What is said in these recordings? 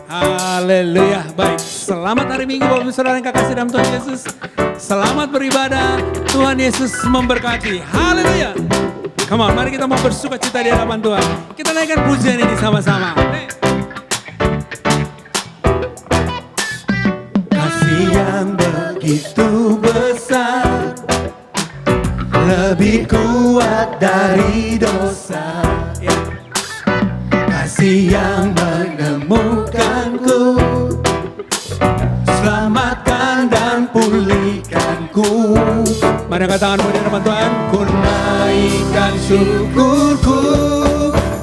Haleluya. Baik, selamat hari Minggu Bapak Ibu Saudara yang kekasih dalam Tuhan Yesus. Selamat beribadah, Tuhan Yesus memberkati. Haleluya. Come on, mari kita mau bersuka cita di hadapan Tuhan. Kita naikkan pujian ini sama-sama. Kasih yang begitu besar, lebih kuat dari dosa. Kasih yang menemukanku, selamatkan dan pulihkanku. Mari angkat tanganmu di hadapan Tuhan. Ku naikkan syukurku,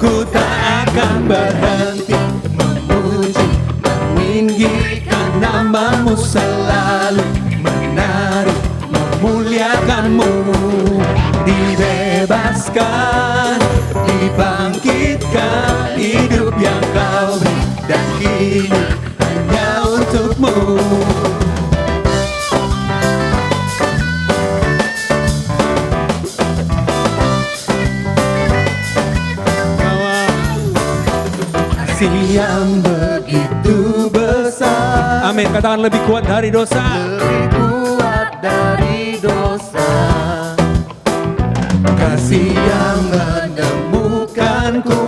ku tak akan berhenti memuji, meninggikan namamu, selalu menari, memuliakanmu. Dibebaskan, dibangkitkan, hidup yang kau beri, dan kini hanya untukmu. Kasih yang begitu besar, Amin. Katakan lebih kuat dari dosa. lebih kuat dari dosa. Kasih yang menemukanku,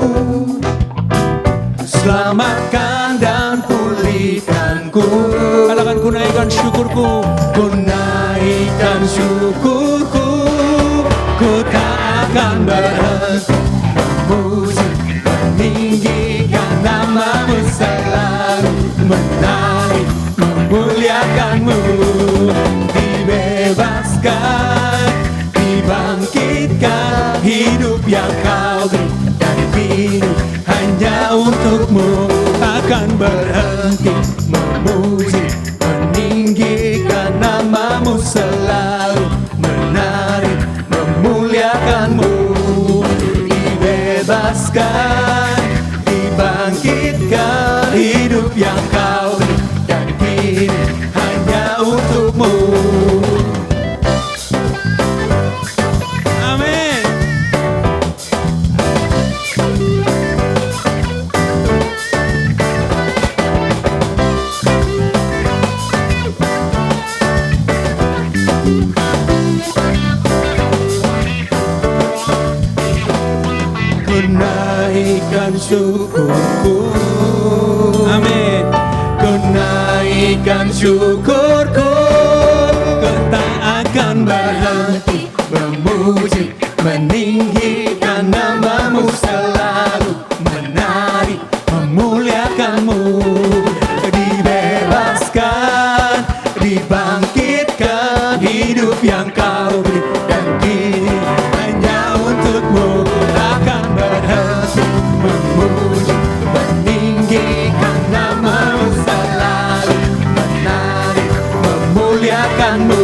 selamatkan dan pulihkanku. Katakan ku naikkan syukurku. Ku naikkan syukurku, ku tak akan berhenti memuji, meninggikan namamu, selalu menari, memuliakanmu. Dibebaskan, dibangkitkan, hidup yang kau beri, dan kini hanya untukmu. Akan berhenti memuji, meninggikan namamu, selalu menari, memuliakanmu. Dibebaskan, dibangkitkan, hidup yang kau beri, dan kini hanya untukmu. Amin. Ku naikkan syukurku, Amin. ku naikkan syukurku, ku tak akan berhenti memuji, meninggikan namamu, selalu menari, memuliakanmu. Dibebaskan, dibangkitkan, hidup yang kau beri, dan kini hanya untukmu. Akan berhenti memuji, meninggikan namamu, selalu menari, memuliakanmu.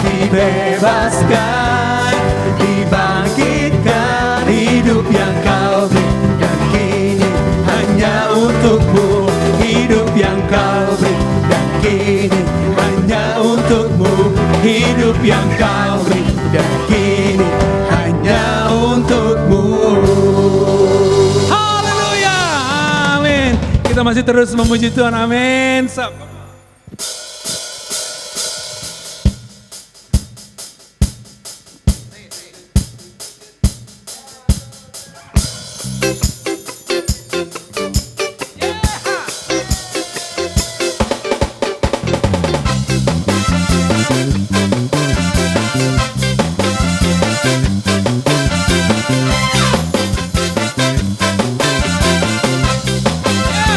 Dibebaskan, dibangkitkan, hidup yang kau beri, dan kini hanya untukmu. Hidup yang kau beri, dan kini hanya untukmu. Hidup yang kau beri, dan kini hanya untukmu. Haleluya. Amin. Kita masih terus memuji Tuhan. Amin.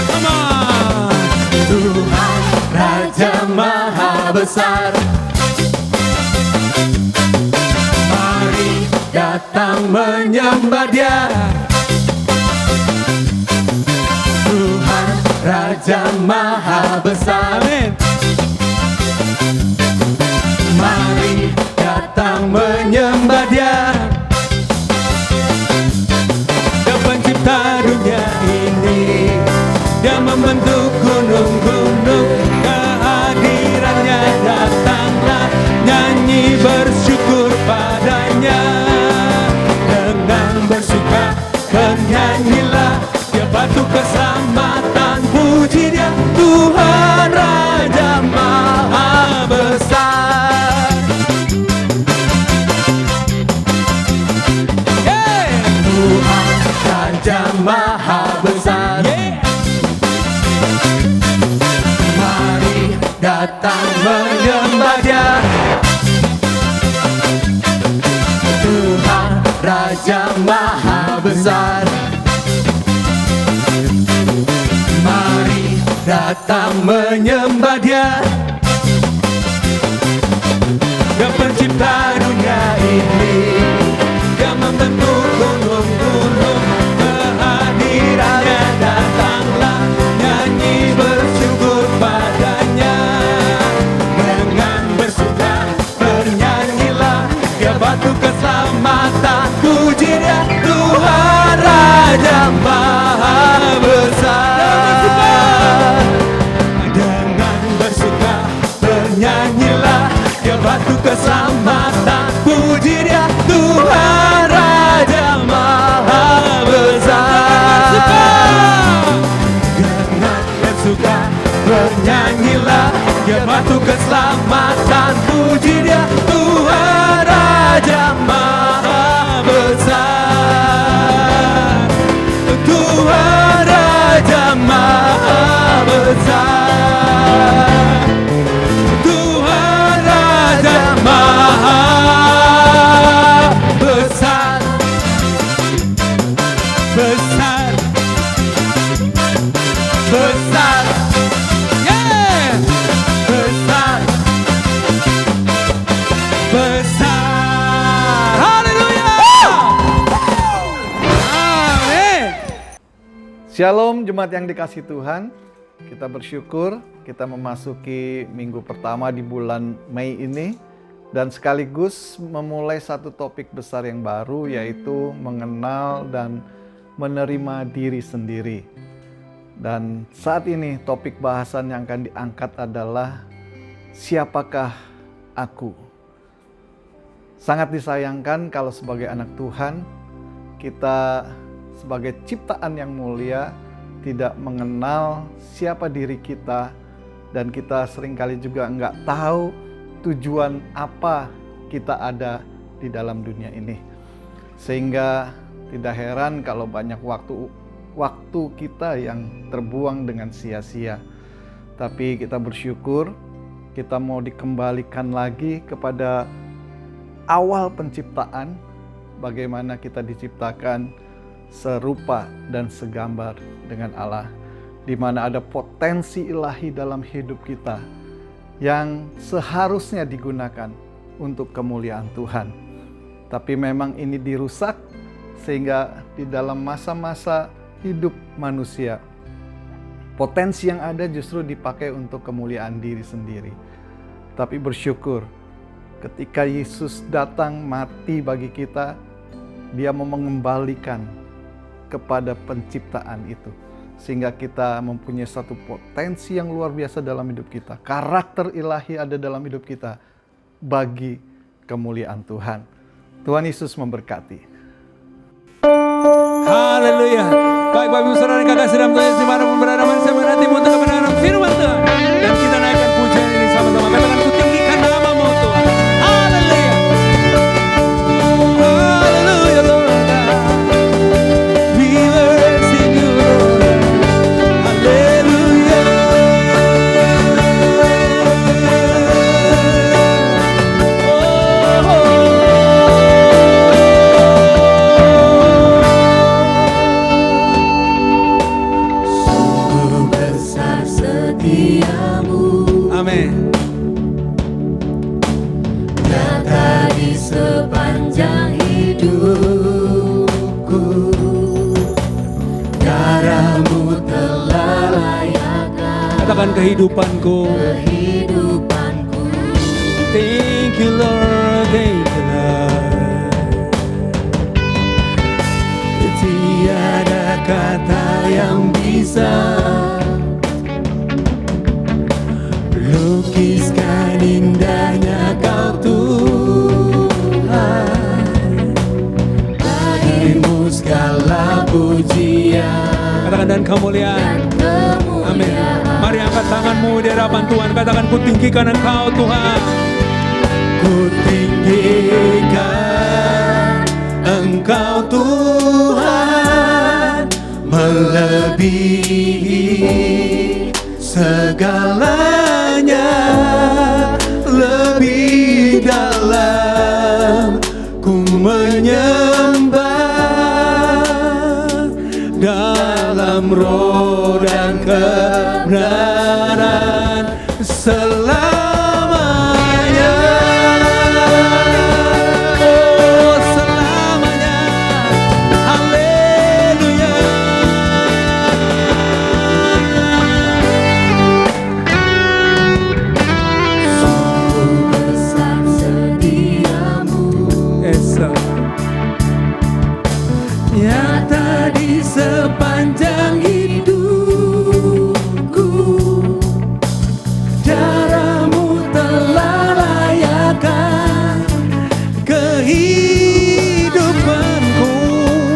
Come on. Tuhan Raja Maha Besar, mari datang menyembah Dia. Tuhan Raja Maha Besar, Amin. mari datang menyembah Dia. Dia pencipta dunia ini, Dia membentuk gunung-gunung, kehadirannya datanglah, nyanyi bersyukur padanya. Dengan bersuka bernyanyilah, Dia batu keselamatan, puji Tuhan Raja Maha Besar. Tuhan Raja Maha Besar. Mari datang menyembah Dia. Tuhan Raja Maha Besar. Mari datang menyembah Dia. Dia pencipta dunia ini. Dia membentuk gunung-gunung. Kehadirannya datanglah, nyanyi bersyukur padanya. Dengan bersuka bernyanyilah, Dia batu keselamatan. Puji Dia, Tuhan Raja Maha Besar. Dengan bersuka bernyanyilah, Dia batu keselamatan. Puji Dia, Tuhan Raja Maha Besar. Dengan bersuka bernyanyilah, Dia batu keselamatan. Puji Dia, Tuhan Raja Maha Besar. Tuhan Raja Maha Besar. Tuhan Raja Maha Besar. Besar. Besar. Yeah. Besar. Besar. Haleluya. Amin. Shalom jemaat yang dikasihi Tuhan. Kita bersyukur kita memasuki minggu pertama di bulan Mei ini dan sekaligus memulai satu topik besar yang baru, yaitu mengenal dan menerima diri sendiri. Dan saat ini topik bahasan yang akan diangkat adalah siapakah aku? Sangat disayangkan kalau sebagai anak Tuhan kita sebagai ciptaan yang mulia tidak mengenal siapa diri kita, dan kita seringkali juga nggak tahu tujuan apa kita ada di dalam dunia ini. Sehingga tidak heran kalau banyak waktu kita yang terbuang dengan sia-sia. Tapi kita bersyukur kita mau dikembalikan lagi kepada awal penciptaan, bagaimana kita diciptakan serupa dan segambar dengan Allah, di mana ada potensi ilahi dalam hidup kita yang seharusnya digunakan untuk kemuliaan Tuhan. Tapi memang ini dirusak sehingga di dalam masa-masa hidup manusia, potensi yang ada justru dipakai untuk kemuliaan diri sendiri. Tapi bersyukur ketika Yesus datang mati bagi kita, Dia mau mengembalikan kepada penciptaan itu, sehingga kita mempunyai satu potensi yang luar biasa dalam hidup kita. Karakter ilahi ada dalam hidup kita bagi kemuliaan Tuhan. Tuhan Yesus memberkati. Haleluya. Baik Bapak Ibu Saudara dan Kakak sedang Tuhan Yesus dimanapun berada, saya menanti untuk kebenaran firman Tuhan. Dan kita naikkan pujian ini sama-sama. Katakan, ku tinggikan namamu Tuhan. Haleluya. Haleluya Lord. We worship you Lord. Haleluya. Sungguh besar setiamu, Amin. nyata di sepanjang hidupku. Darahmu telah layakkan Katakan kehidupanku. kehidupanku. Thank you Lord, thank you Lord. Tiada kata yang bisa lukiskan indahnya Kau Tuhan. Bagimu segala pujian Katakan dan kemuliaan. dan kemuliaan Mari angkat tanganmu di hadapan Tuhan. Katakan, ku tinggikan Engkau Tuhan. Ku tinggikan Engkau Tuhan, melebihi segalanya, lebih dalam ku menyembah, dalam roh dan kebenaran selamanya. Oh, selamanya. Haleluya. Sungguh besar setiamu, Esa. nyata di sepanjang hidupku. Darahmu telah layakkan kehidupanku.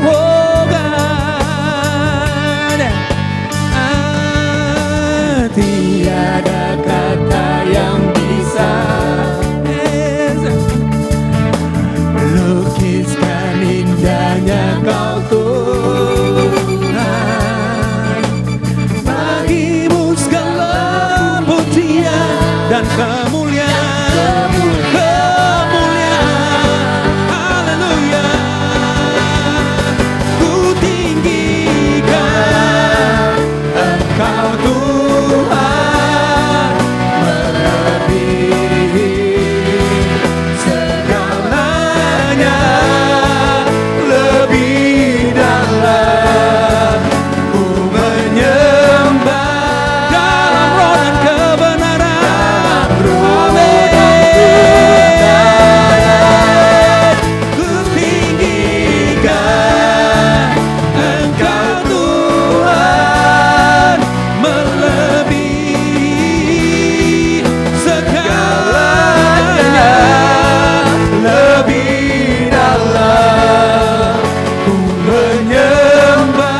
Oh God, tiada kata yang bisa lukiskan indahnya Kau Tuhan. Bagimu segala pujian Dan kemuliaan, haleluya. ku tinggikan Engkau Tuhan, melebihi segalanya, lebih dalam ku menyembah, Dalam roh dan kebenaran. ku tinggikan Engkau Tuhan, melebihi segalanya, lebih dalam ku menyembah,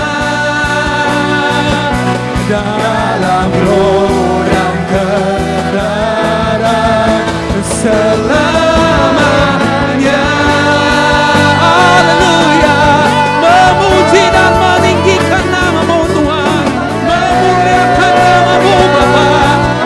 dalam roh dan kebenaran selamanya. Haleluya. Memuji dan meninggikan nama-Mu Tuhan, memuliakan nama-Mu Bapa.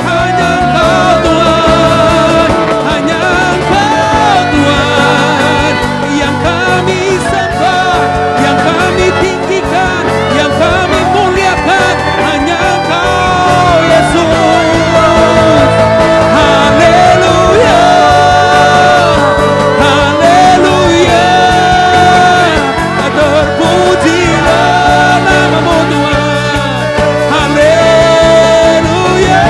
Hanya Engkau Tuhan, hanya Engkau Tuhan, yang kami sembah, yang kami tinggikan, yang kami muliakan. Hanya Engkau Yesus. Haleluya, haleluya. Terpujilah nama-Mu Tuhan. Haleluya,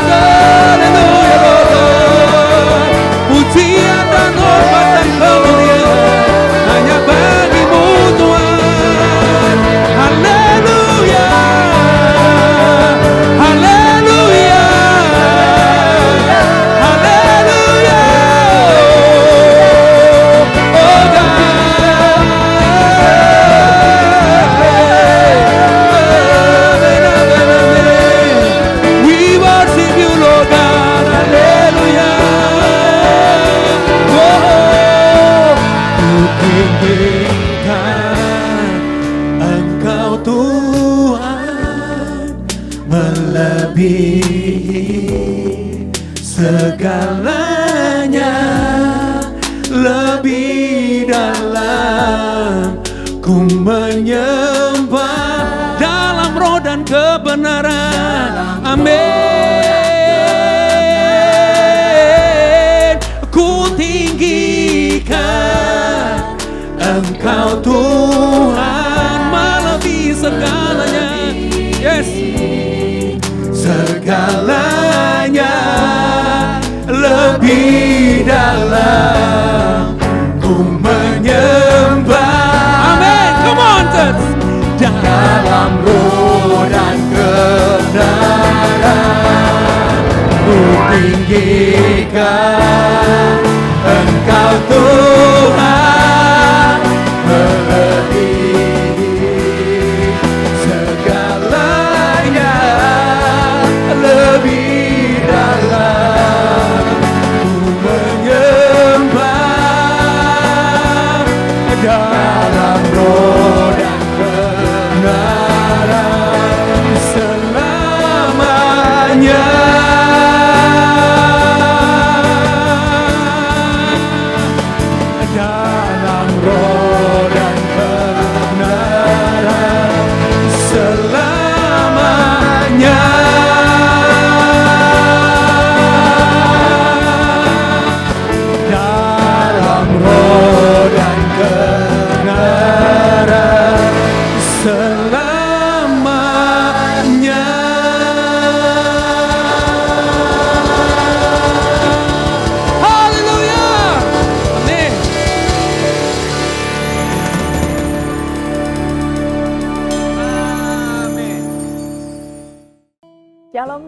haleluya Lord. Pujian dan hormat dan kemuliaan hanya bagi-Mu Tuhan. Haleluya, haleluya, haleluya. Oh God, we worship You Lord God. Haleluya. Oh, Ku tinggikan Engkau Tuhan, melebihi segalanya, lebih dalam ku menyembah, dalam roh dan kebenaran. Amin. Ku tinggikan Engkau Tuhan, melebihi segalanya. Yes. segalanya, lebih dalam ku menyembah. Amin. Come on, church. Dalam roh dan kebenaran ku tinggikan Engkau Tuhan, melebihi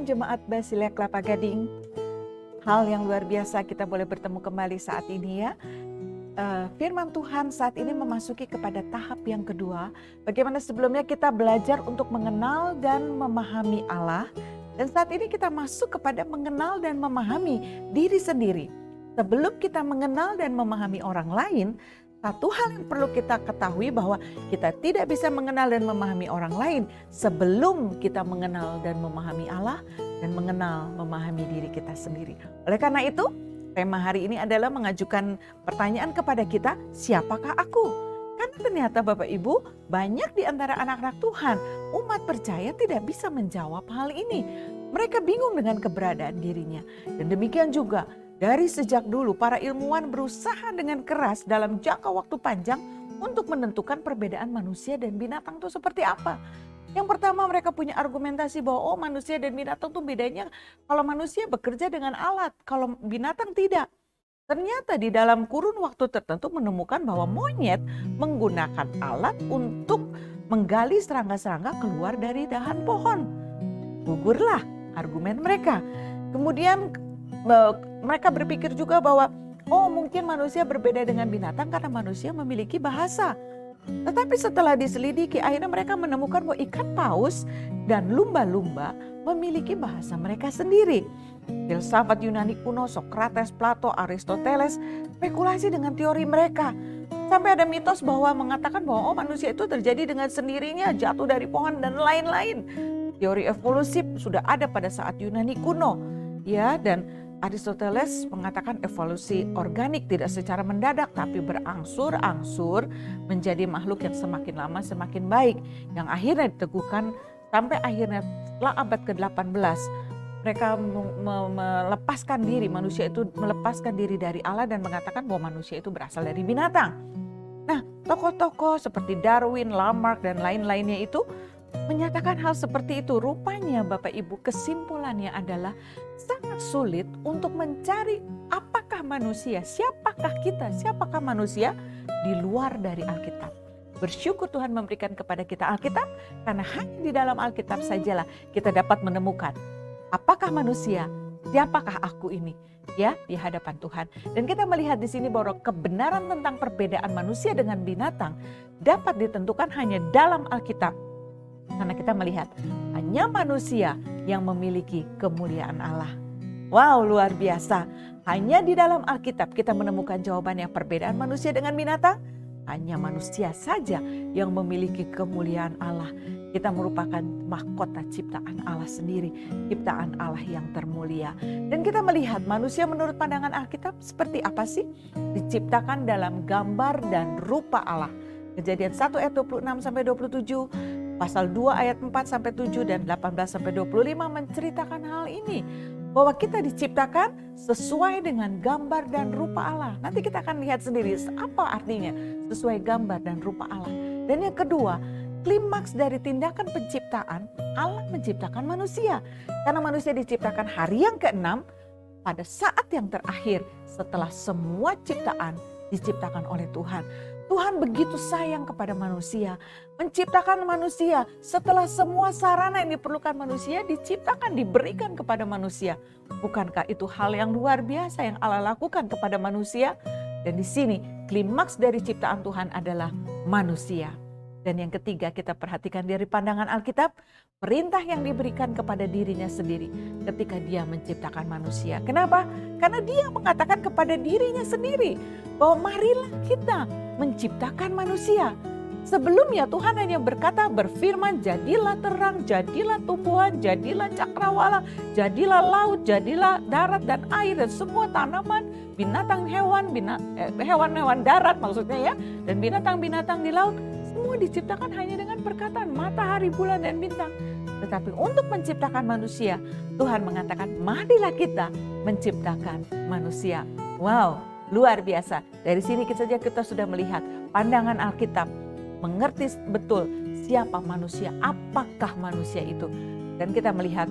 Shalom Jemaat Basilea Kelapa Gading. Hal yang luar biasa kita boleh bertemu kembali saat ini ya. Firman Tuhan saat ini memasuki kepada tahap yang kedua. Bagaimana sebelumnya kita belajar untuk mengenal dan memahami Allah. Dan saat ini kita masuk kepada mengenal dan memahami diri sendiri. Sebelum kita mengenal dan memahami orang lain, satu hal yang perlu kita ketahui bahwa kita tidak bisa mengenal dan memahami orang lain sebelum kita mengenal dan memahami Allah dan mengenal memahami diri kita sendiri. Oleh karena itu, tema hari ini adalah mengajukan pertanyaan kepada kita, siapakah aku? Karena ternyata Bapak Ibu, banyak di antara anak-anak Tuhan, umat percaya tidak bisa menjawab hal ini. Mereka bingung dengan keberadaan dirinya. Dan demikian juga, dari sejak dulu para ilmuwan berusaha dengan keras dalam jangka waktu panjang untuk menentukan perbedaan manusia dan binatang itu seperti apa. Yang pertama mereka punya argumentasi bahwa manusia dan binatang itu bedanya kalau manusia bekerja dengan alat, kalau binatang tidak. Ternyata di dalam kurun waktu tertentu menemukan bahwa monyet menggunakan alat untuk menggali serangga-serangga keluar dari dahan pohon. Gugurlah argumen mereka. Kemudian mereka berpikir juga bahwa mungkin manusia berbeda dengan binatang karena manusia memiliki bahasa. Tetapi setelah diselidiki akhirnya mereka menemukan bahwa ikan paus dan lumba-lumba memiliki bahasa mereka sendiri. Filsafat Yunani kuno, Sokrates, Plato, Aristoteles spekulasi dengan teori mereka. Sampai ada mitos bahwa mengatakan bahwa manusia itu terjadi dengan sendirinya, jatuh dari pohon dan lain-lain. Teori evolusi sudah ada pada saat Yunani kuno. Ya, dan Aristoteles mengatakan evolusi organik tidak secara mendadak tapi berangsur-angsur menjadi makhluk yang semakin lama semakin baik. Yang akhirnya diteguhkan sampai akhirnya setelah abad ke-18 mereka melepaskan diri, manusia itu melepaskan diri dari Allah dan mengatakan bahwa manusia itu berasal dari binatang. Nah, tokoh-tokoh seperti Darwin, Lamarck dan lain-lainnya itu menyatakan hal seperti itu. Rupanya Bapak Ibu kesimpulannya adalah sangat sulit untuk mencari apakah manusia, siapakah kita, siapakah manusia di luar dari Alkitab. Bersyukur Tuhan memberikan kepada kita Alkitab karena hanya di dalam Alkitab sajalah kita dapat menemukan apakah manusia, siapakah aku ini ya di hadapan Tuhan. Dan kita melihat di sini bahwa kebenaran tentang perbedaan manusia dengan binatang dapat ditentukan hanya dalam Alkitab. Karena kita melihat hanya manusia yang memiliki kemuliaan Allah. Wow, luar biasa. Hanya di dalam Alkitab kita menemukan jawabannya perbedaan manusia dengan binatang. Hanya manusia saja yang memiliki kemuliaan Allah. Kita merupakan mahkota ciptaan Allah sendiri, ciptaan Allah yang termulia. Dan kita melihat manusia menurut pandangan Alkitab seperti apa sih? Diciptakan dalam gambar dan rupa Allah. Kejadian 1 ayat 26 sampai 27, pasal 2 ayat 4 sampai 7 dan 18 sampai 25 menceritakan hal ini. Bahwa kita diciptakan sesuai dengan gambar dan rupa Allah. Nanti kita akan lihat sendiri apa artinya sesuai gambar dan rupa Allah. Dan yang kedua, klimaks dari tindakan penciptaan, Allah menciptakan manusia. Karena manusia diciptakan hari yang ke-6 pada saat yang terakhir setelah semua ciptaan diciptakan oleh Tuhan. Tuhan begitu sayang kepada manusia, menciptakan manusia setelah semua sarana yang diperlukan manusia diciptakan, diberikan kepada manusia. Bukankah itu hal yang luar biasa yang Allah lakukan kepada manusia? Dan di sini klimaks dari ciptaan Tuhan adalah manusia. Dan yang ketiga kita perhatikan dari pandangan Alkitab, perintah yang diberikan kepada dirinya sendiri ketika dia menciptakan manusia. Kenapa? Karena dia mengatakan kepada dirinya sendiri bahwa marilah kita menciptakan manusia. Sebelumnya Tuhan hanya berkata, berfirman, jadilah terang, jadilah tumbuhan, jadilah cakrawala, jadilah laut, jadilah darat dan air dan semua tanaman, binatang hewan, hewan-hewan darat maksudnya ya, dan binatang-binatang di laut. Semua diciptakan hanya dengan perkataan matahari, bulan dan bintang. Tetapi untuk menciptakan manusia, Tuhan mengatakan, marilah kita menciptakan manusia. Wow, luar biasa. Dari sini kita sudah melihat pandangan Alkitab, mengerti betul siapa manusia, apakah manusia itu. Dan kita melihat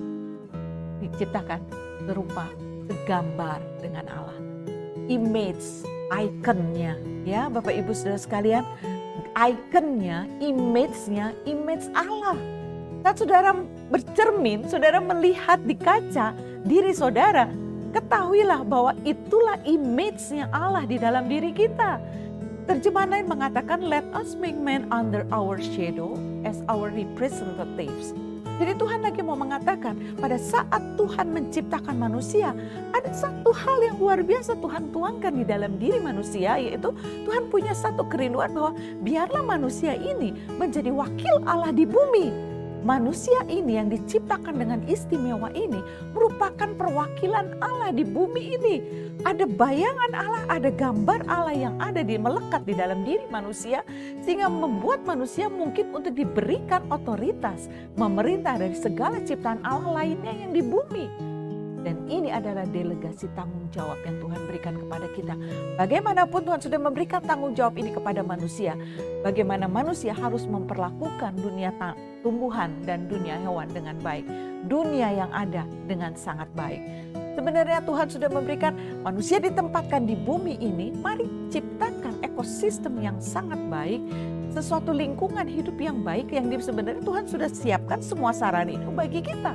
diciptakan serupa, segambar dengan Allah. Image, ikonnya, ya Bapak Ibu Saudara sekalian, ikonnya, image-nya, image Allah. Saat saudara bercermin, saudara melihat di kaca diri saudara, ketahuilah bahwa itulah image-nya Allah di dalam diri kita. Terjemahan lain mengatakan, let us make man under our shadow as our representatives. Jadi Tuhan lagi mau mengatakan, pada saat Tuhan menciptakan manusia, ada satu hal yang luar biasa Tuhan tuangkan di dalam diri manusia, yaitu Tuhan punya satu kerinduan bahwa biarlah manusia ini menjadi wakil Allah di bumi. Manusia ini yang diciptakan dengan istimewa ini merupakan perwakilan Allah di bumi ini. Ada bayangan Allah, ada gambar Allah yang ada melekat di dalam diri manusia, sehingga membuat manusia mungkin untuk diberikan otoritas memerintah dari segala ciptaan Allah lainnya yang di bumi. Dan ini adalah delegasi tanggung jawab yang Tuhan berikan kepada kita. Bagaimanapun Tuhan sudah memberikan tanggung jawab ini kepada manusia. Bagaimana manusia harus memperlakukan dunia tumbuhan dan dunia hewan dengan baik. Dunia yang ada dengan sangat baik. Sebenarnya Tuhan sudah memberikan manusia ditempatkan di bumi ini. Mari ciptakan ekosistem yang sangat baik. Sesuatu lingkungan hidup yang baik yang sebenarnya Tuhan sudah siapkan semua sarana itu bagi kita.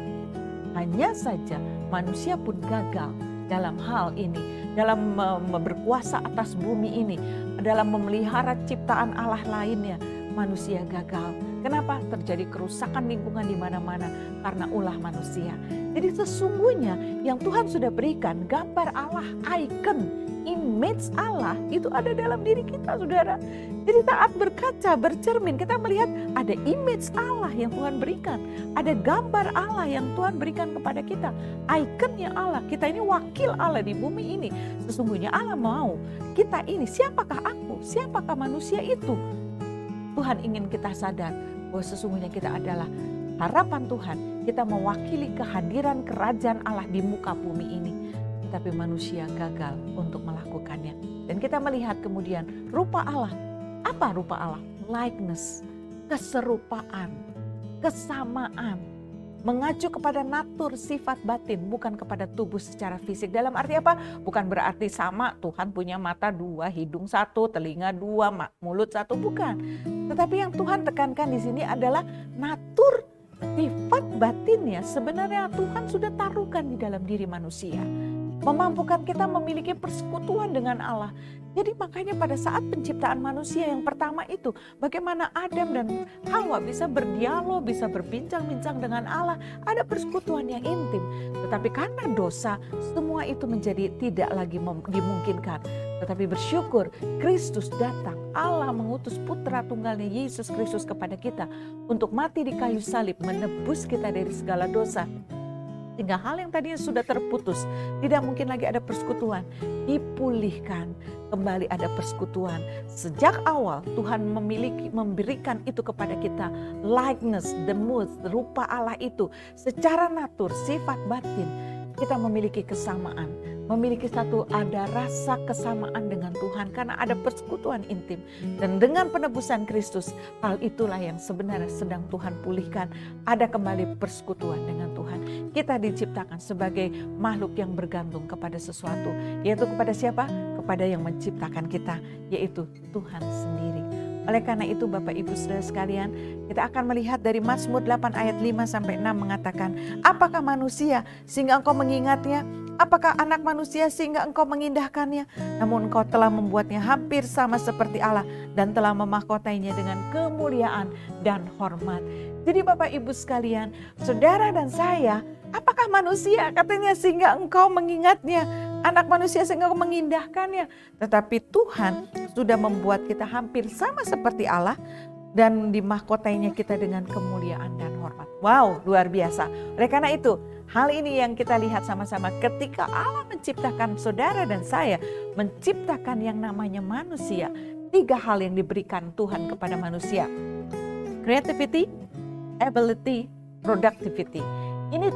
Hanya saja manusia pun gagal dalam hal ini, dalam berkuasa atas bumi ini, dalam memelihara ciptaan Allah lainnya. Manusia gagal. Kenapa? Terjadi kerusakan lingkungan di mana-mana karena ulah manusia. Jadi sesungguhnya yang Tuhan sudah berikan gambar Allah, icon, image Allah itu ada dalam diri kita, saudara. Jadi saat berkaca, bercermin, kita melihat ada image Allah yang Tuhan berikan. Ada gambar Allah yang Tuhan berikan kepada kita. Ikonnya Allah, kita ini wakil Allah di bumi ini. Sesungguhnya Allah mau kita ini, siapakah aku, siapakah manusia itu? Tuhan ingin kita sadar bahwa sesungguhnya kita adalah harapan Tuhan. Kita mewakili kehadiran kerajaan Allah di muka bumi ini. Tetapi manusia gagal untuk melakukannya. Dan kita melihat kemudian rupa Allah. Apa rupa Allah? Likeness, keserupaan, kesamaan. Mengacu kepada natur sifat batin, bukan kepada tubuh secara fisik. Dalam arti apa? Bukan berarti sama Tuhan punya mata dua, hidung satu, telinga dua, mulut satu, bukan. Tetapi yang Tuhan tekankan di sini adalah natur sifat batinnya sebenarnya Tuhan sudah taruhkan di dalam diri manusia. Memampukan kita memiliki persekutuan dengan Allah. Jadi makanya pada saat penciptaan manusia yang pertama itu, bagaimana Adam dan Hawa bisa berdialog, bisa berbincang-bincang dengan Allah, ada persekutuan yang intim. Tetapi karena dosa, semua itu menjadi tidak lagi dimungkinkan. Tetapi bersyukur, Kristus datang, Allah mengutus putra tunggalnya Yesus Kristus kepada kita untuk mati di kayu salib, menebus kita dari segala dosa. Sehingga hal yang tadinya sudah terputus, tidak mungkin lagi ada persekutuan, dipulihkan, kembali ada persekutuan. Sejak awal Tuhan memberikan itu kepada kita, likeness, the mood, rupa Allah itu, secara natur, sifat batin, kita memiliki kesamaan. Memiliki ada rasa kesamaan dengan Tuhan karena ada persekutuan intim. Dan dengan penebusan Kristus, hal itulah yang sebenarnya sedang Tuhan pulihkan. Ada kembali persekutuan dengan Tuhan. Kita diciptakan sebagai makhluk yang bergantung kepada sesuatu. Yaitu kepada siapa? Kepada yang menciptakan kita, yaitu Tuhan sendiri. Oleh karena itu Bapak Ibu Saudara sekalian, kita akan melihat dari Mazmur 8 ayat 5-6 mengatakan, apakah manusia sehingga engkau mengingatnya? Apakah anak manusia sehingga engkau mengindahkannya? Namun engkau telah membuatnya hampir sama seperti Allah dan telah memahkotainya dengan kemuliaan dan hormat. Jadi Bapak Ibu sekalian, saudara dan saya, apakah manusia katanya sehingga engkau mengingatnya? Anak manusia sehingga engkau mengindahkannya. Tetapi Tuhan sudah membuat kita hampir sama seperti Allah dan dimahkotainya kita dengan kemuliaan dan hormat. Wow, luar biasa. Oleh karena itu, hal ini yang kita lihat sama-sama ketika Allah menciptakan saudara dan saya, menciptakan yang namanya manusia. 3 hal yang diberikan Tuhan kepada manusia. Creativity, ability, productivity. Ini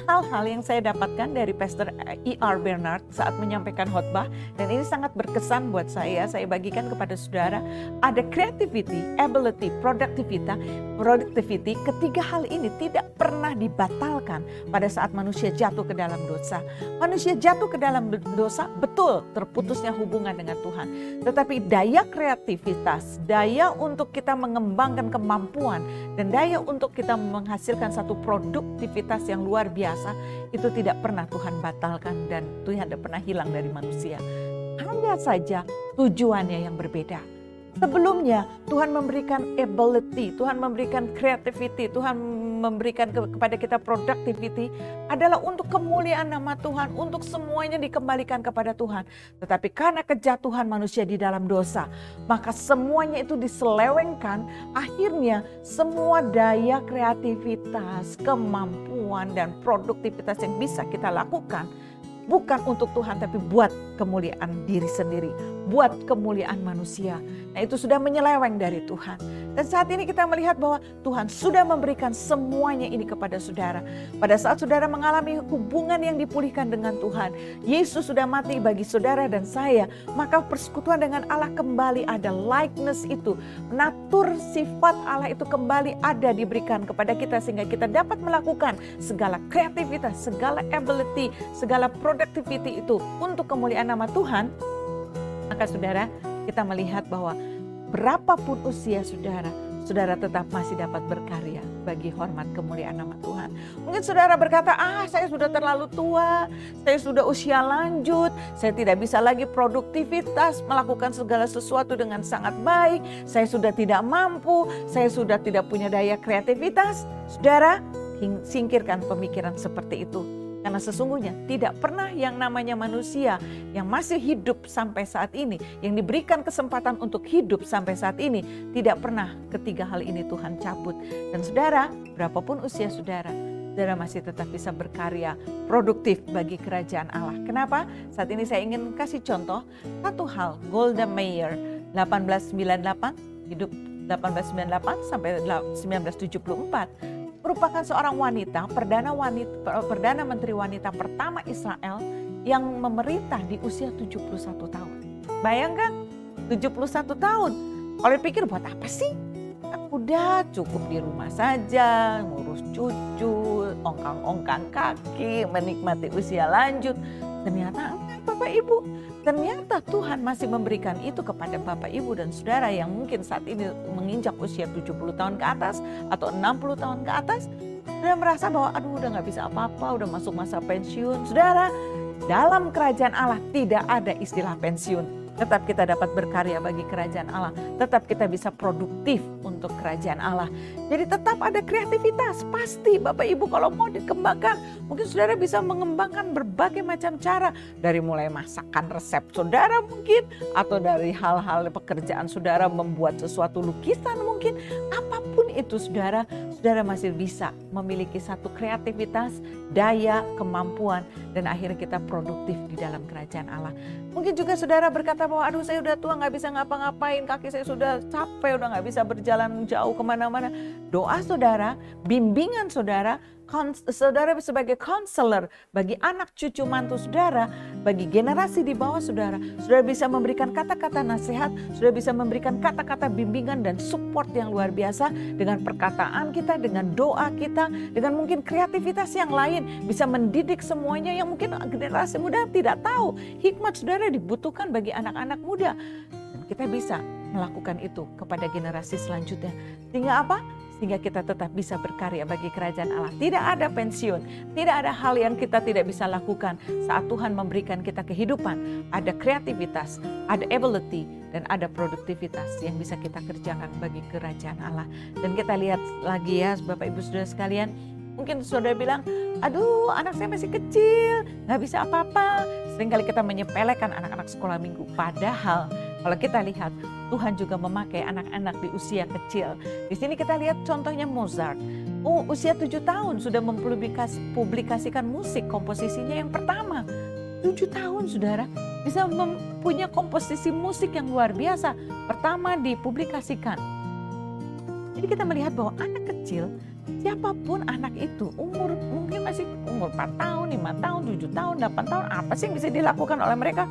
hal-hal yang saya dapatkan dari Pastor E.R. Bernard saat menyampaikan khotbah, dan ini sangat berkesan buat saya bagikan kepada saudara. Ada creativity, ability, productivity, ketiga hal ini tidak pernah dibatalkan pada saat manusia jatuh ke dalam dosa. Manusia jatuh ke dalam dosa, betul terputusnya hubungan dengan Tuhan. Tetapi daya kreativitas, daya untuk kita mengembangkan kemampuan, dan daya untuk kita menghasilkan satu produktivitas yang luar biasa, itu tidak pernah Tuhan batalkan dan Tuhan tidak pernah hilang dari manusia. Hanya saja tujuannya yang berbeda. Sebelumnya Tuhan memberikan ability, Tuhan memberikan creativity, Tuhan memberikan kepada kita productivity adalah untuk kemuliaan nama Tuhan, untuk semuanya dikembalikan kepada Tuhan. Tetapi karena kejatuhan manusia di dalam dosa, maka semuanya itu diselewengkan. Akhirnya semua daya kreativitas, kemampuan dan produktivitas yang bisa kita lakukan bukan untuk Tuhan, tapi buat kemuliaan diri sendiri, buat kemuliaan manusia. Nah, itu sudah menyeleweng dari Tuhan. Dan saat ini kita melihat bahwa Tuhan sudah memberikan semuanya ini kepada saudara. Pada saat saudara mengalami hubungan yang dipulihkan dengan Tuhan, Yesus sudah mati bagi saudara dan saya, maka persekutuan dengan Allah kembali ada, likeness itu, natur sifat Allah itu kembali ada diberikan kepada kita, sehingga kita dapat melakukan segala kreativitas, segala ability, segala productivity itu untuk kemuliaan nama Tuhan. Maka saudara, kita melihat bahwa berapapun usia saudara, saudara tetap masih dapat berkarya bagi hormat kemuliaan nama Tuhan. Mungkin saudara berkata, saya sudah terlalu tua, saya sudah usia lanjut, saya tidak bisa lagi produktivitas, melakukan segala sesuatu dengan sangat baik, saya sudah tidak mampu, saya sudah tidak punya daya kreativitas. Saudara, singkirkan pemikiran seperti itu. Karena sesungguhnya tidak pernah yang namanya manusia yang masih hidup sampai saat ini, yang diberikan kesempatan untuk hidup sampai saat ini, tidak pernah ketiga hal ini Tuhan cabut. Dan saudara, berapapun usia saudara, saudara masih tetap bisa berkarya produktif bagi kerajaan Allah. Kenapa? Saat ini saya ingin kasih contoh satu hal. Golda Meir 1898, hidup 1898 sampai 1974. Merupakan seorang wanita, perdana menteri wanita pertama Israel yang memerintah di usia 71 tahun. Bayangkan 71 tahun. Kalau pikir buat apa sih? Udah cukup di rumah saja, ngurus cucu, ongkang-ongkang kaki, menikmati usia lanjut. Ternyata enggak, Bapak Ibu. Ternyata Tuhan masih memberikan itu kepada Bapak Ibu dan saudara yang mungkin saat ini menginjak usia 70 tahun ke atas atau 60 tahun ke atas. Saudara merasa bahwa udah gak bisa apa-apa, udah masuk masa pensiun. Saudara, dalam kerajaan Allah tidak ada istilah pensiun. Tetap kita dapat berkarya bagi kerajaan Allah. Tetap kita bisa produktif untuk kerajaan Allah. Jadi tetap ada kreativitas. Pasti Bapak Ibu kalau mau dikembangkan. Mungkin saudara bisa mengembangkan berbagai macam cara. Dari mulai masakan resep saudara mungkin. Atau dari hal-hal pekerjaan saudara membuat sesuatu lukisan mungkin. Apapun itu saudara masih bisa memiliki satu kreativitas, daya, kemampuan. Dan akhirnya kita produktif di dalam kerajaan Allah. Mungkin juga saudara berkata bahwa saya udah tua gak bisa ngapa-ngapain, kaki saya sudah capek, udah gak bisa berjalan jauh kemana-mana. Doa saudara, bimbingan saudara, saudara sebagai konselor bagi anak cucu mantu saudara, bagi generasi di bawah saudara, saudara bisa memberikan kata-kata nasihat, saudara bisa memberikan kata-kata bimbingan dan support yang luar biasa dengan perkataan kita, dengan doa kita, dengan mungkin kreativitas yang lain, bisa mendidik semuanya yang mungkin generasi muda tidak tahu. Hikmat saudara dibutuhkan bagi anak-anak muda. Dan kita bisa melakukan itu kepada generasi selanjutnya. Sehingga apa? Sehingga kita tetap bisa berkarya bagi kerajaan Allah. Tidak ada pensiun, tidak ada hal yang kita tidak bisa lakukan saat Tuhan memberikan kita kehidupan. Ada kreativitas, ada ability, dan ada produktivitas yang bisa kita kerjakan bagi kerajaan Allah. Dan kita lihat lagi ya Bapak Ibu Saudara sekalian, mungkin saudara bilang, anak saya masih kecil, gak bisa apa-apa. Seringkali kita menyepelekan anak-anak sekolah minggu. Padahal kalau kita lihat, Tuhan juga memakai anak-anak di usia kecil. Di sini kita lihat contohnya Mozart. Usia 7 tahun sudah mempublikasikan musik komposisinya yang pertama. 7 tahun saudara bisa mempunyai komposisi musik yang luar biasa. Pertama dipublikasikan. Jadi kita melihat bahwa anak kecil siapapun anak itu, mungkin masih umur 4 tahun, 5 tahun, 7 tahun, 8 tahun, apa sih yang bisa dilakukan oleh mereka?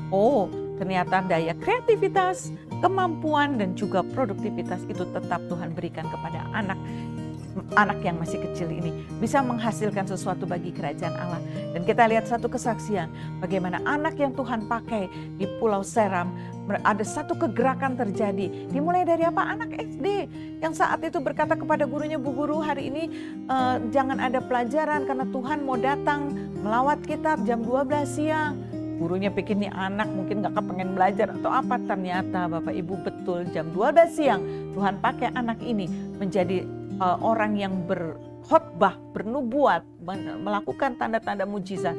Oh, ternyata daya kreativitas, kemampuan, dan juga produktivitas itu tetap Tuhan berikan kepada anak yang masih kecil ini, bisa menghasilkan sesuatu bagi kerajaan Allah. Dan kita lihat satu kesaksian bagaimana anak yang Tuhan pakai di Pulau Seram, ada satu kegerakan terjadi. Dimulai dari apa? Anak SD yang saat itu berkata kepada gurunya, "Bu guru, hari ini jangan ada pelajaran karena Tuhan mau datang melawat kita jam 12 siang." Gurunya pikir nih anak mungkin gak kepengen belajar atau apa. Ternyata Bapak Ibu betul jam 12 siang Tuhan pakai anak ini menjadi orang yang berkhotbah, bernubuat, melakukan tanda-tanda mujizat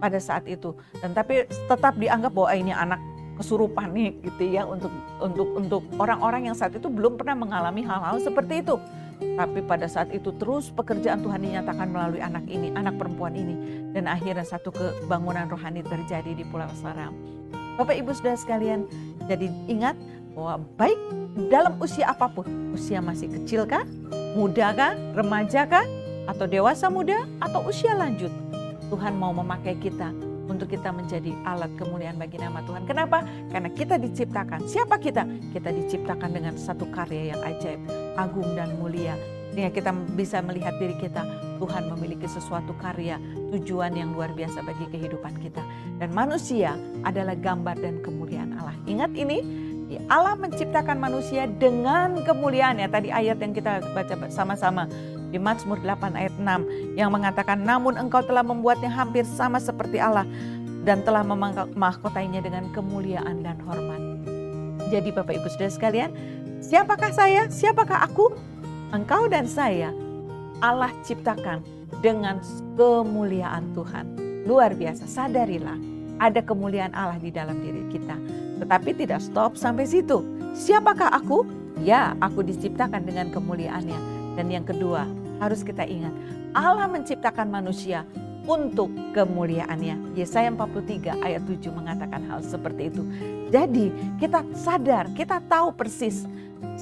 pada saat itu. Dan tapi tetap dianggap bahwa ini anak kesurupan nih gitu ya, untuk orang-orang yang saat itu belum pernah mengalami hal-hal seperti itu. Tapi pada saat itu terus pekerjaan Tuhan dinyatakan melalui anak ini, anak perempuan ini. Dan akhirnya satu kebangunan rohani terjadi di Pulau Seram. Bapak Ibu Saudara sekalian, jadi ingat bahwa baik dalam usia apapun, usia masih kecil kah, muda kah, remaja kah, atau dewasa muda, atau usia lanjut, Tuhan mau memakai kita untuk kita menjadi alat kemuliaan bagi nama Tuhan. Kenapa? Karena kita diciptakan. Siapa kita? Kita diciptakan dengan satu karya yang ajaib, agung dan mulia. Sehingga kita bisa melihat diri kita, Tuhan memiliki sesuatu karya, tujuan yang luar biasa bagi kehidupan kita. Dan manusia adalah gambar dan kemuliaan Allah. Ingat ini, Allah menciptakan manusia dengan kemuliaan. Ya, tadi ayat yang kita baca sama-sama di Mazmur 8 ayat 6 yang mengatakan, "Namun engkau telah membuatnya hampir sama seperti Allah dan telah memahkotainya dengan kemuliaan dan hormat." Jadi Bapak Ibu Saudara sekalian, siapakah saya? Siapakah aku? Engkau dan saya Allah ciptakan dengan kemuliaan Tuhan. Luar biasa, sadarilah ada kemuliaan Allah di dalam diri kita. Tetapi tidak stop sampai situ. Siapakah aku? Ya, aku diciptakan dengan kemuliaannya. Dan yang kedua, harus kita ingat, Allah menciptakan manusia untuk kemuliaannya. Yesaya 43 ayat 7 mengatakan hal seperti itu. Jadi kita sadar, kita tahu persis,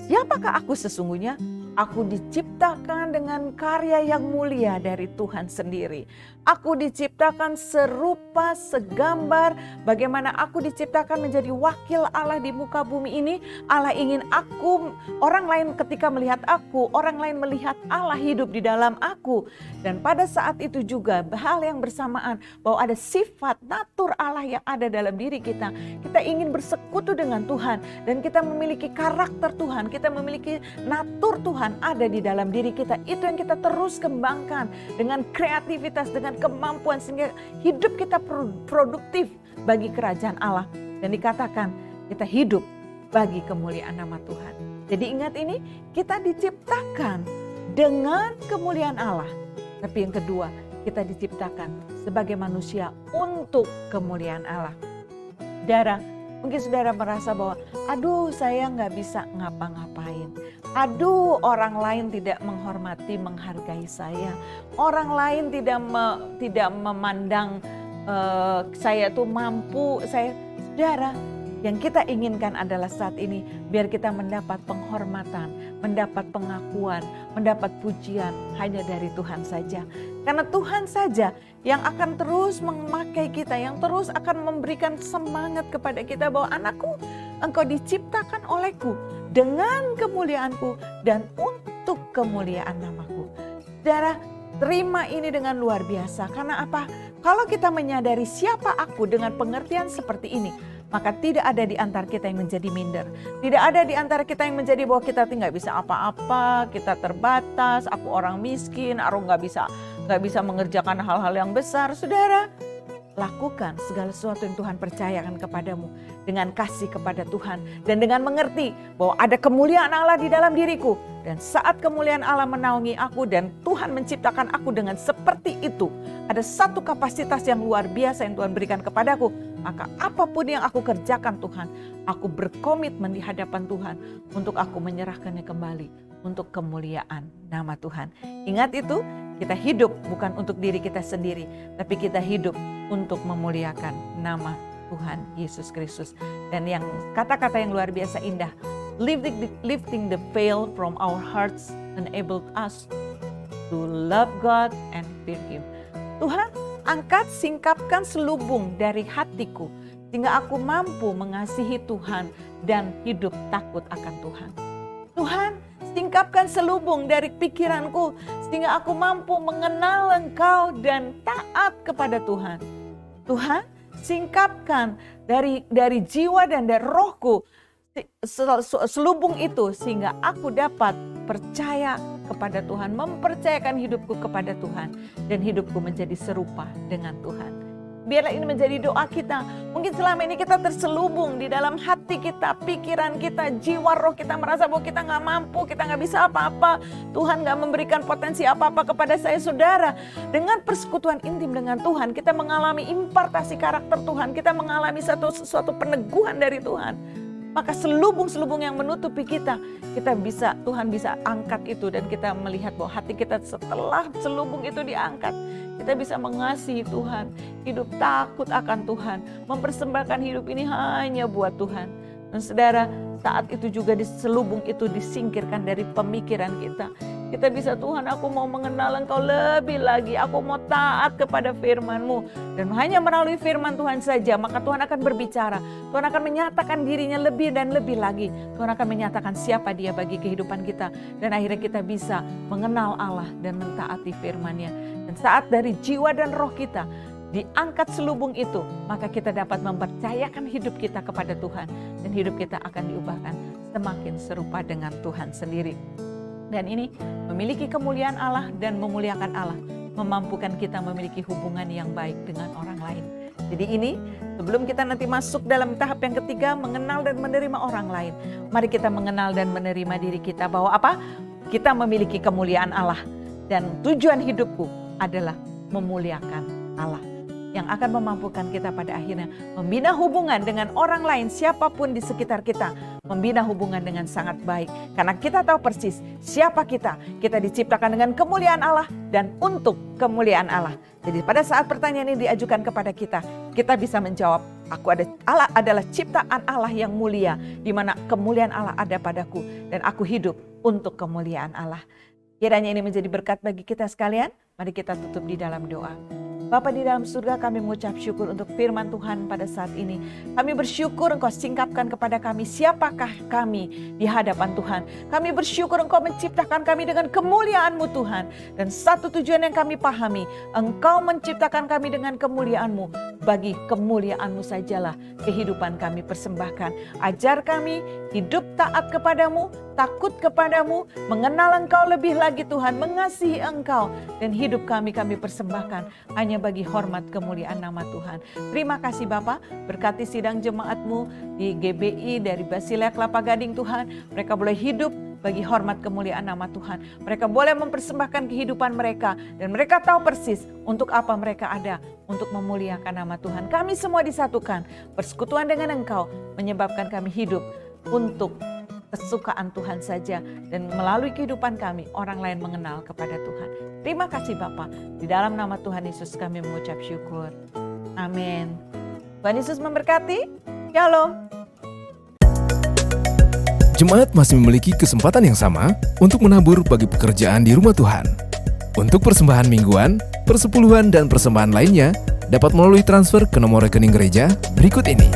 siapakah aku sesungguhnya? Aku diciptakan dengan karya yang mulia dari Tuhan sendiri. Aku diciptakan serupa, segambar bagaimana aku diciptakan menjadi wakil Allah di muka bumi ini. Allah ingin aku, orang lain ketika melihat aku, orang lain melihat Allah hidup di dalam aku. Dan pada saat itu juga hal yang bersamaan bahwa ada sifat natur Allah yang ada dalam diri kita. Kita ingin bersekutu dengan Tuhan dan kita memiliki karakter Tuhan, kita memiliki natur Tuhan ada di dalam diri kita. Itu yang kita terus kembangkan dengan kreativitas, dengan kemampuan sehingga hidup kita produktif bagi kerajaan Allah. Dan dikatakan kita hidup bagi kemuliaan nama Tuhan. Jadi ingat ini, kita diciptakan dengan kemuliaan Allah. Tapi yang kedua, kita diciptakan sebagai manusia untuk kemuliaan Allah. Saudara, mungkin saudara merasa bahwa aduh saya nggak bisa ngapa-ngapain. Aduh orang lain tidak menghormati, menghargai saya. Orang lain tidak memandang saya tuh mampu. Saudara, yang kita inginkan adalah saat ini biar kita mendapat penghormatan, mendapat pengakuan, mendapat pujian hanya dari Tuhan saja. Karena Tuhan saja yang akan terus memakai kita, yang terus akan memberikan semangat kepada kita bahwa anakku, engkau diciptakan olehku dengan kemuliaanku dan untuk kemuliaan namaku. Saudara, terima ini dengan luar biasa. Karena apa? Kalau kita menyadari siapa aku dengan pengertian seperti ini, maka tidak ada di antara kita yang menjadi minder. Tidak ada di antara kita yang menjadi bahwa kita tidak bisa apa-apa, kita terbatas, aku orang miskin, aku nggak bisa mengerjakan hal-hal yang besar. Saudara, lakukan segala sesuatu yang Tuhan percayakan kepadamu dengan kasih kepada Tuhan dan dengan mengerti bahwa ada kemuliaan Allah di dalam diriku. Dan saat kemuliaan Allah menaungi aku dan Tuhan menciptakan aku dengan seperti itu, ada satu kapasitas yang luar biasa yang Tuhan berikan kepadaku. Maka apapun yang aku kerjakan Tuhan, aku berkomitmen di hadapan Tuhan untuk aku menyerahkannya kembali untuk kemuliaan nama Tuhan. Ingat itu, kita hidup bukan untuk diri kita sendiri, tapi kita hidup untuk memuliakan nama Tuhan Yesus Kristus. Dan yang kata-kata yang luar biasa indah, lifting the veil from our hearts enabled us to love God and fear Him. Tuhan, angkat singkapkan selubung dari hatiku sehingga aku mampu mengasihi Tuhan dan hidup takut akan Tuhan. Tuhan, singkapkan selubung dari pikiranku sehingga aku mampu mengenal Engkau dan taat kepada Tuhan. Tuhan, singkapkan dari jiwa dan dari rohku selubung itu sehingga aku dapat percaya kepada Tuhan, mempercayakan hidupku kepada Tuhan dan hidupku menjadi serupa dengan Tuhan. Biarlah ini menjadi doa kita. Mungkin selama ini kita terselubung di dalam hati kita, pikiran kita, jiwa roh kita merasa bahwa kita nggak mampu, kita nggak bisa apa-apa. Tuhan nggak memberikan potensi apa-apa kepada saya, saudara. Dengan persekutuan intim dengan Tuhan, kita mengalami impartasi karakter Tuhan, kita mengalami suatu peneguhan dari Tuhan. Maka selubung-selubung yang menutupi kita bisa, Tuhan bisa angkat itu dan kita melihat bahwa hati kita setelah selubung itu diangkat, kita bisa mengasihi Tuhan, hidup takut akan Tuhan, mempersembahkan hidup ini hanya buat Tuhan. Dan saudara, saat itu juga selubung itu disingkirkan dari pemikiran kita. Kita bisa, Tuhan, aku mau mengenal Engkau lebih lagi, aku mau taat kepada firman-Mu. Dan hanya melalui firman Tuhan saja, maka Tuhan akan berbicara. Tuhan akan menyatakan dirinya lebih dan lebih lagi. Tuhan akan menyatakan siapa Dia bagi kehidupan kita. Dan akhirnya kita bisa mengenal Allah dan mentaati firman-Nya. Dan saat dari jiwa dan roh kita diangkat selubung itu, maka kita dapat mempercayakan hidup kita kepada Tuhan. Dan hidup kita akan diubahkan semakin serupa dengan Tuhan sendiri. Dan ini memiliki kemuliaan Allah dan memuliakan Allah, memampukan kita memiliki hubungan yang baik dengan orang lain. Jadi ini sebelum kita nanti masuk dalam tahap yang ketiga, mengenal dan menerima orang lain, mari kita mengenal dan menerima diri kita bahwa apa? Kita memiliki kemuliaan Allah dan tujuan hidupku adalah memuliakan Allah, yang akan memampukan kita pada akhirnya membina hubungan dengan orang lain, siapapun di sekitar kita, membina hubungan dengan sangat baik. Karena kita tahu persis siapa kita. Kita diciptakan dengan kemuliaan Allah dan untuk kemuliaan Allah. Jadi pada saat pertanyaan ini diajukan kepada kita, kita bisa menjawab, Allah adalah ciptaan Allah yang mulia, di mana kemuliaan Allah ada padaku dan aku hidup untuk kemuliaan Allah. Kiranya ini menjadi berkat bagi kita sekalian. Mari kita tutup di dalam doa. Bapa di dalam surga, kami mengucap syukur untuk firman Tuhan pada saat ini. Kami bersyukur Engkau singkapkan kepada kami siapakah kami di hadapan Tuhan. Kami bersyukur Engkau menciptakan kami dengan kemuliaan-Mu Tuhan. Dan satu tujuan yang kami pahami, Engkau menciptakan kami dengan kemuliaan-Mu. Bagi kemuliaan-Mu sajalah kehidupan kami persembahkan. Ajar kami hidup taat kepadamu, takut kepadamu, mengenal Engkau lebih lagi Tuhan, mengasihi Engkau. Dan hidup kami persembahkan hanya bagi hormat kemuliaan nama Tuhan. Terima kasih Bapa, berkati sidang jemaat-Mu di GBI dari Basilea Kelapa Gading Tuhan. Mereka boleh hidup bagi hormat kemuliaan nama Tuhan. Mereka boleh mempersembahkan kehidupan mereka dan mereka tahu persis untuk apa mereka ada, untuk memuliakan nama Tuhan. Kami semua disatukan, persekutuan dengan Engkau menyebabkan kami hidup untuk kesukaan Tuhan saja dan melalui kehidupan kami orang lain mengenal kepada Tuhan. Terima kasih Bapa. Di dalam nama Tuhan Yesus kami mengucap syukur. Amin. Tuhan Yesus memberkati. Shalom. Jemaat masih memiliki kesempatan yang sama untuk menabur bagi pekerjaan di rumah Tuhan. Untuk persembahan mingguan, persepuluhan dan persembahan lainnya dapat melalui transfer ke nomor rekening gereja berikut ini.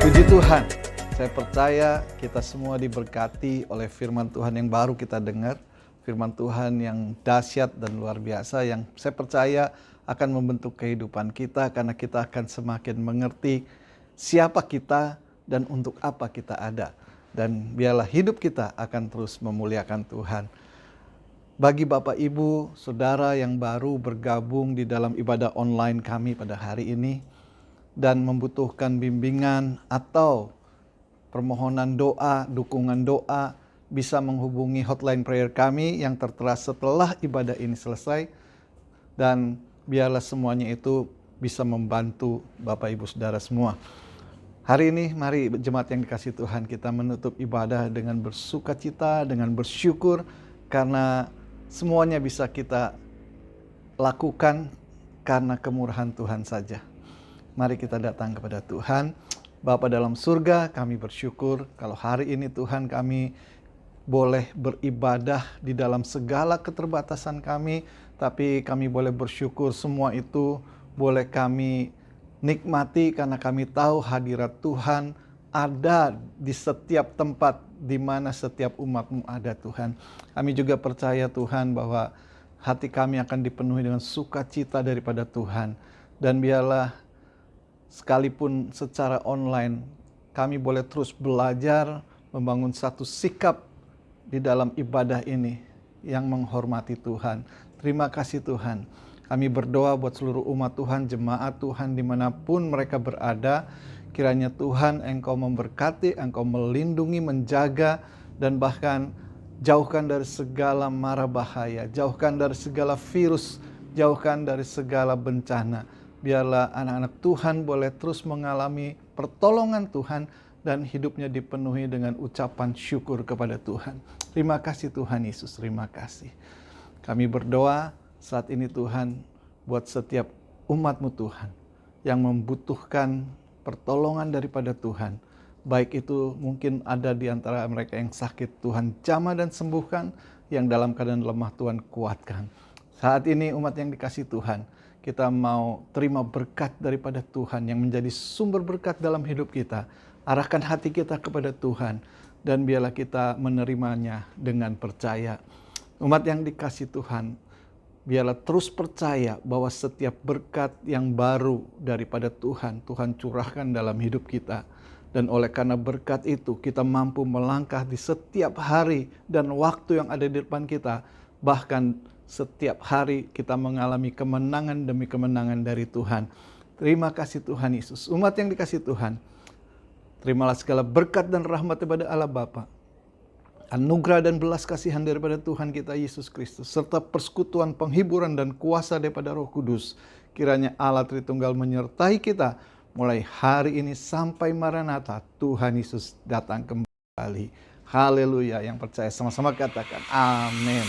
Puji Tuhan, saya percaya kita semua diberkati oleh firman Tuhan yang baru kita dengar. Firman Tuhan yang dahsyat dan luar biasa yang saya percaya akan membentuk kehidupan kita karena kita akan semakin mengerti siapa kita dan untuk apa kita ada. Dan biarlah hidup kita akan terus memuliakan Tuhan. Bagi Bapak Ibu, Saudara yang baru bergabung di dalam ibadah online kami pada hari ini dan membutuhkan bimbingan atau permohonan doa, dukungan doa, bisa menghubungi hotline prayer kami yang tertera setelah ibadah ini selesai. Dan biarlah semuanya itu bisa membantu Bapak Ibu Saudara semua. Hari ini mari jemaat yang dikasihi Tuhan, kita menutup ibadah dengan bersukacita, dengan bersyukur karena semuanya bisa kita lakukan karena kemurahan Tuhan saja. Mari kita datang kepada Tuhan. Bapa dalam surga, kami bersyukur kalau hari ini Tuhan kami boleh beribadah di dalam segala keterbatasan kami, tapi kami boleh bersyukur semua itu boleh kami nikmati karena kami tahu hadirat Tuhan ada di setiap tempat di mana setiap umat-Mu ada Tuhan. Kami juga percaya Tuhan bahwa hati kami akan dipenuhi dengan sukacita daripada Tuhan. Dan biarlah sekalipun secara online kami boleh terus belajar membangun satu sikap di dalam ibadah ini yang menghormati Tuhan. Terima kasih Tuhan. Kami berdoa buat seluruh umat Tuhan, jemaat Tuhan dimanapun mereka berada. Kiranya Tuhan Engkau memberkati, Engkau melindungi, menjaga, dan bahkan jauhkan dari segala mara bahaya, jauhkan dari segala virus, jauhkan dari segala bencana. Biarlah anak-anak Tuhan boleh terus mengalami pertolongan Tuhan dan hidupnya dipenuhi dengan ucapan syukur kepada Tuhan. Terima kasih Tuhan Yesus, terima kasih. Kami berdoa saat ini Tuhan buat setiap umat-Mu Tuhan yang membutuhkan pertolongan daripada Tuhan. Baik itu mungkin ada di antara mereka yang sakit, Tuhan jamah dan sembuhkan. Yang dalam keadaan lemah, Tuhan kuatkan. Saat ini umat yang dikasih Tuhan, kita mau terima berkat daripada Tuhan yang menjadi sumber berkat dalam hidup kita. Arahkan hati kita kepada Tuhan dan biarlah kita menerimanya dengan percaya. Umat yang dikasih Tuhan, biarlah terus percaya bahwa setiap berkat yang baru daripada Tuhan, Tuhan curahkan dalam hidup kita. Dan oleh karena berkat itu, kita mampu melangkah di setiap hari dan waktu yang ada di depan kita. Bahkan setiap hari kita mengalami kemenangan demi kemenangan dari Tuhan. Terima kasih Tuhan Yesus. Umat yang dikasih Tuhan, terimalah segala berkat dan rahmat daripada Allah Bapa, anugerah dan belas kasihan daripada Tuhan kita Yesus Kristus, serta persekutuan, penghiburan dan kuasa daripada Roh Kudus. Kiranya Allah Tritunggal menyertai kita mulai hari ini sampai Maranatha, Tuhan Yesus datang kembali. Haleluya. Yang percaya sama-sama katakan amin.